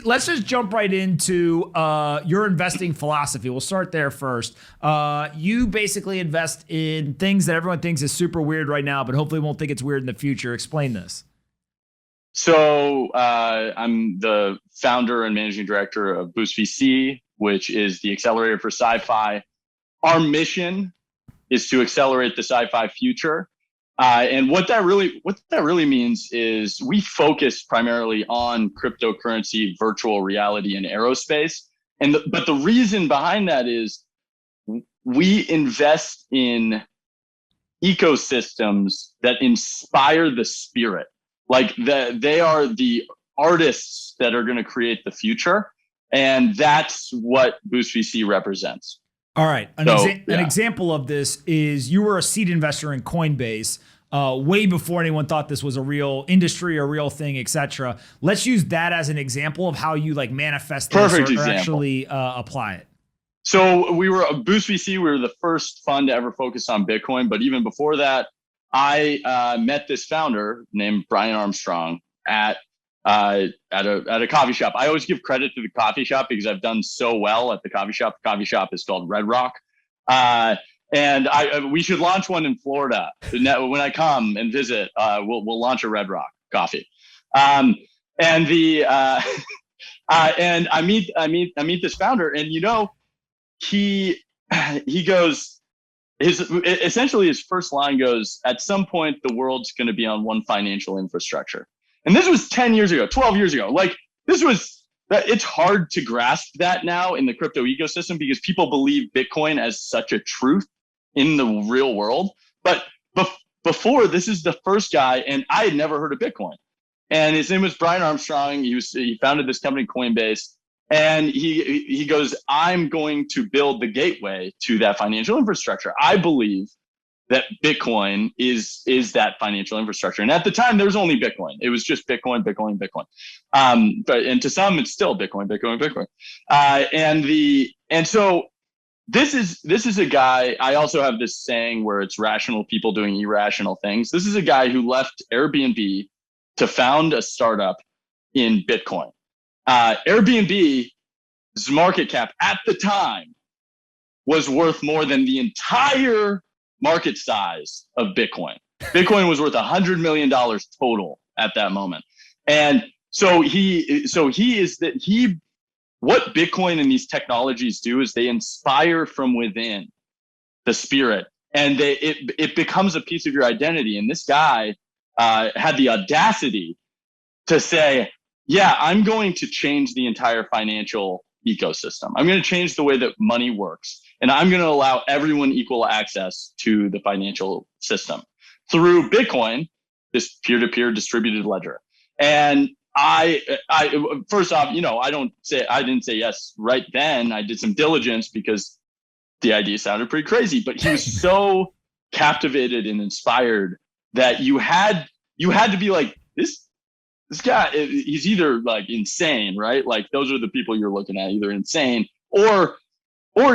Let's just jump right into your investing philosophy. We'll start there first. You basically invest in things that everyone thinks is super weird right now, but hopefully won't think it's weird in the future. Explain this. So I'm the founder and managing director of Boost VC, which is the accelerator for sci-fi. Our mission is to accelerate the sci-fi future. And what that really means is we focus primarily on cryptocurrency, virtual reality, and aerospace. But the reason behind that is we invest in ecosystems that inspire the spirit. They are the artists that are going to create the future, and that's what Boost VC represents. All right. An example of this is you were a seed investor in Coinbase way before anyone thought this was a real industry or real thing, etc. Let's use that as an example of how you manifest this or actually apply it. So we were a Boost VC. We were the first fund to ever focus on Bitcoin. But even before that, I met this founder named Brian Armstrong at a coffee shop. I always give credit to the coffee shop because I've done so well at the coffee shop. The coffee shop is called Red Rock. And we should launch one in Florida. When I come and visit, we'll launch a Red Rock coffee. And I meet this founder, and he goes, essentially his first line goes, at some point the world's going to be on one financial infrastructure. And this was 10 years ago, 12 years ago. It's hard to grasp that now in the crypto ecosystem because people believe Bitcoin as such a truth in the real world. But before, this is the first guy, and I had never heard of Bitcoin. And his name was Brian Armstrong. He founded this company, Coinbase. And he goes, I'm going to build the gateway to that financial infrastructure. I believe that Bitcoin is that financial infrastructure. And at the time, there was only Bitcoin. It was just Bitcoin. And to some, it's still Bitcoin. So this is a guy. I also have this saying where it's rational people doing irrational things. This is a guy who left Airbnb to found a startup in Bitcoin. Airbnb's market cap at the time was worth more than the entire market size of Bitcoin. Bitcoin was worth $100 million total at that moment. And so what Bitcoin and these technologies do is they inspire from within the spirit, and it becomes a piece of your identity. And this guy had the audacity to say, yeah, I'm going to change the entire financial ecosystem. I'm going to change the way that money works. And I'm going to allow everyone equal access to the financial system through Bitcoin, this peer-to-peer distributed ledger. And I first off, I didn't say yes right then. I did some diligence because the idea sounded pretty crazy, but he was so captivated and inspired that you had to be like, this guy, he's either insane, right? Those are the people you're looking at, either insane or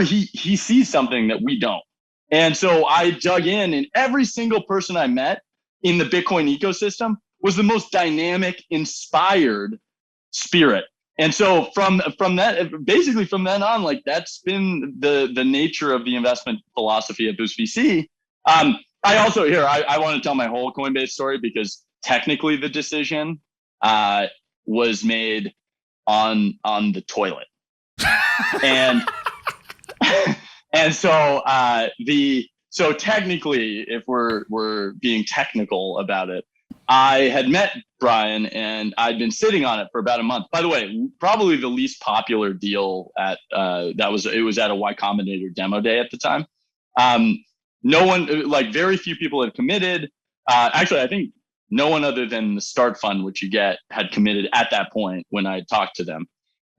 he sees something that we don't. And so I dug in, and every single person I met in the Bitcoin ecosystem was the most dynamic, inspired spirit. And so from then on, that's been the nature of the investment philosophy at Boost VC. I want to tell my whole Coinbase story because technically the decision was made on the toilet. And so technically, if we're being technical about it, I had met Brian and I'd been sitting on it for about a month. By the way, probably the least popular deal it was at a Y Combinator demo day at the time. No one, very few people had committed. Actually, I think no one other than the start fund, which you get, had committed at that point when I talked to them.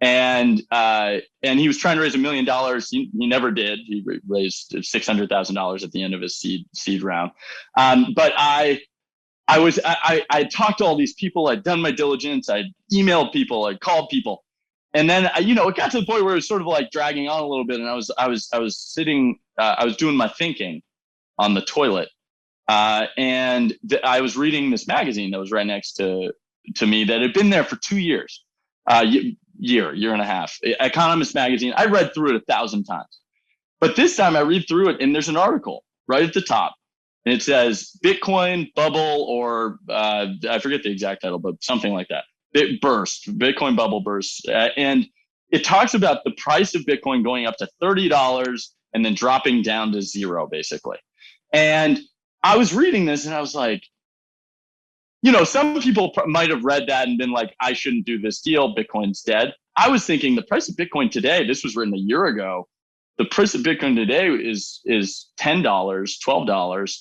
And he was trying to raise $1 million. He never did. He raised $600,000 at the end of his seed round. But I talked to all these people. I'd done my diligence. I'd emailed people. I'd called people. And then, it got to the point where it was sort of dragging on a little bit. And I was sitting, I was doing my thinking on the toilet. And I was reading this magazine that was right next to me that had been there for 2 years. year and a half. Economist magazine. I read through it 1,000 times. But this time I read through it and there's an article right at the top. And it says Bitcoin bubble, or I forget the exact title, but something like that. Bitcoin bubble burst. And it talks about the price of Bitcoin going up to $30 and then dropping down to zero, basically. And I was reading this and I was like, some people might have read that and been like, I shouldn't do this deal. Bitcoin's dead. I was thinking the price of Bitcoin today, this was written a year ago. The price of Bitcoin today is $10, $12.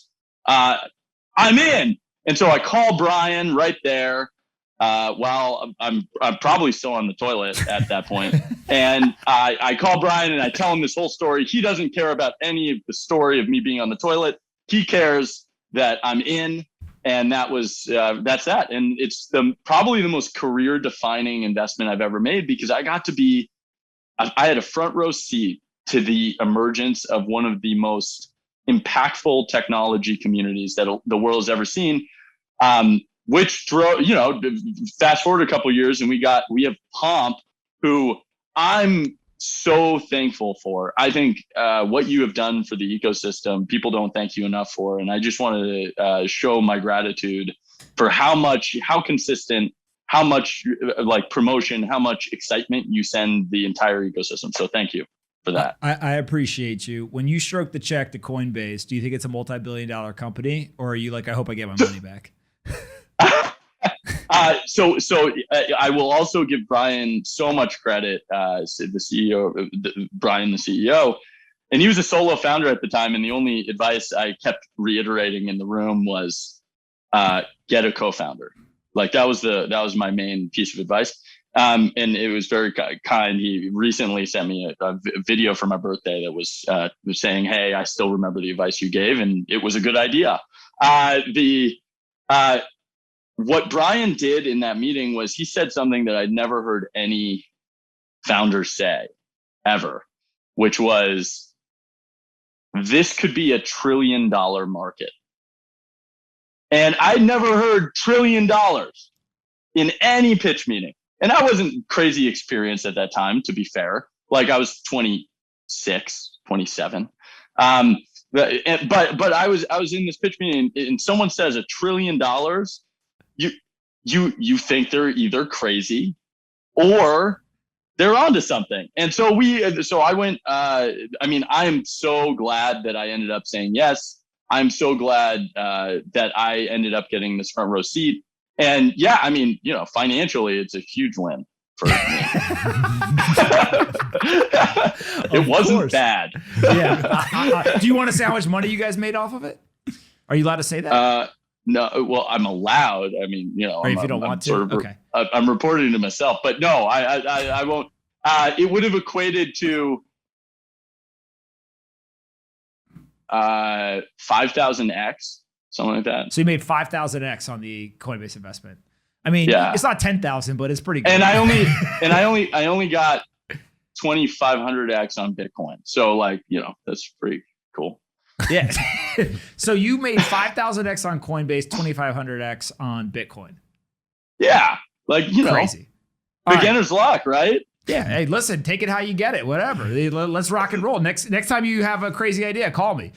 I'm in. And so I call Brian right there while I'm probably still on the toilet at that point. And I call Brian and I tell him this whole story. He doesn't care about any of the story of me being on the toilet. He cares that I'm in. And that's that. And it's probably the most career defining investment I've ever made, because I had a front row seat to the emergence of one of the most impactful technology communities that the world has ever seen, which drove, fast forward a couple of years and we have Pomp, who I'm so thankful for. I think what you have done for the ecosystem, people don't thank you enough for. And I just wanted to show my gratitude for how consistent, how much like promotion, how much excitement you send the entire ecosystem. So thank you for that. I appreciate you. When you stroke the check to Coinbase, do you think it's a multi-billion-dollar company, or are you like, I hope I get my money back? So I will also give Brian so much credit, the CEO, Brian, the CEO, and he was a solo founder at the time. And the only advice I kept reiterating in the room was, get a co-founder. Like that was my main piece of advice. And it was very kind. He recently sent me a video for my birthday that was saying, hey, I still remember the advice you gave, and it was a good idea. What Brian did in that meeting was he said something that I'd never heard any founder say ever, which was, this could be $1 trillion market. And I'd never heard $1 trillion in any pitch meeting. And I wasn't crazy experienced at that time, to be fair. Like I was 26, 27. But I was in this pitch meeting and someone says $1 trillion. You think they're either crazy or they're onto something. And so I went, I'm so glad that I ended up saying yes. I'm so glad that I ended up getting this front row seat. And yeah, financially, it's a huge win for me. It wasn't bad. Yeah. Do you want to say how much money you guys made off of it? Are you allowed to say that? No, well, I'm allowed. Or if you don't want to, okay. I'm reporting to myself, but no, I won't. It would have equated to 5,000x, something like that. So you made 5,000x on the Coinbase investment. It's not 10,000, but it's pretty good. And I only got 2,500x on Bitcoin. So that's pretty cool. Yeah. So you made 5,000x on Coinbase, 2,500x on Bitcoin. Yeah. Crazy. Beginner's luck, right? Yeah. Hey, listen, take it how you get it. Whatever. Let's rock and roll. Next time you have a crazy idea, call me.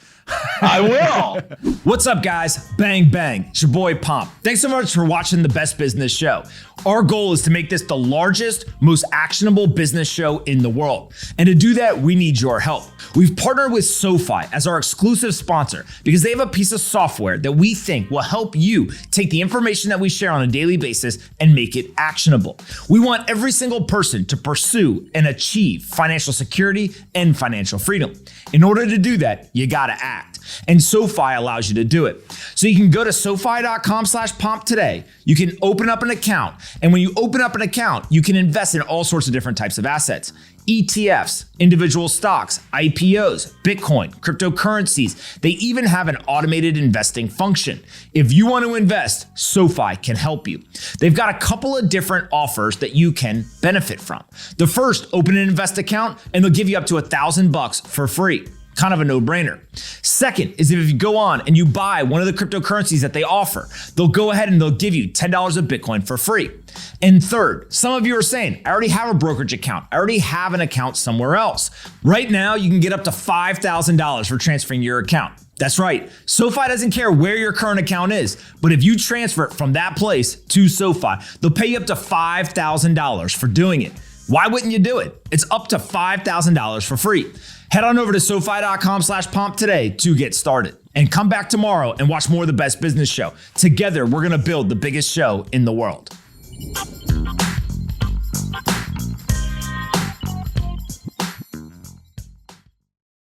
I will. What's up, guys? Bang, bang. It's your boy Pomp. Thanks so much for watching the Best Business Show. Our goal is to make this the largest, most actionable business show in the world. And to do that, we need your help. We've partnered with SoFi as our exclusive sponsor because they have a piece of software that we think will help you take the information that we share on a daily basis and make it actionable. We want every single person to pursue and achieve financial security and financial freedom. In order to do that, you gotta act. And SoFi allows you to do it. So you can go to SoFi.com/pomp today. You can open up an account. And when you open up an account, you can invest in all sorts of different types of assets. ETFs, individual stocks, IPOs, Bitcoin, cryptocurrencies. They even have an automated investing function. If you want to invest, SoFi can help you. They've got a couple of different offers that you can benefit from. The first, open an invest account and they'll give you up to $1,000 for free. Kind of a no-brainer. Second is if you go on and you buy one of the cryptocurrencies that they offer, they'll go ahead and they'll give you $10 of Bitcoin for free. And third, some of you are saying, I already have a brokerage account. I already have an account somewhere else. Right now, you can get up to $5,000 for transferring your account. That's right. SoFi doesn't care where your current account is, but if you transfer it from that place to SoFi, they'll pay you up to $5,000 for doing it. Why wouldn't you do it? It's up to $5,000 for free. Head on over to SoFi.com/pomp today to get started. And come back tomorrow and watch more of the Best Business Show. Together, we're going to build the biggest show in the world.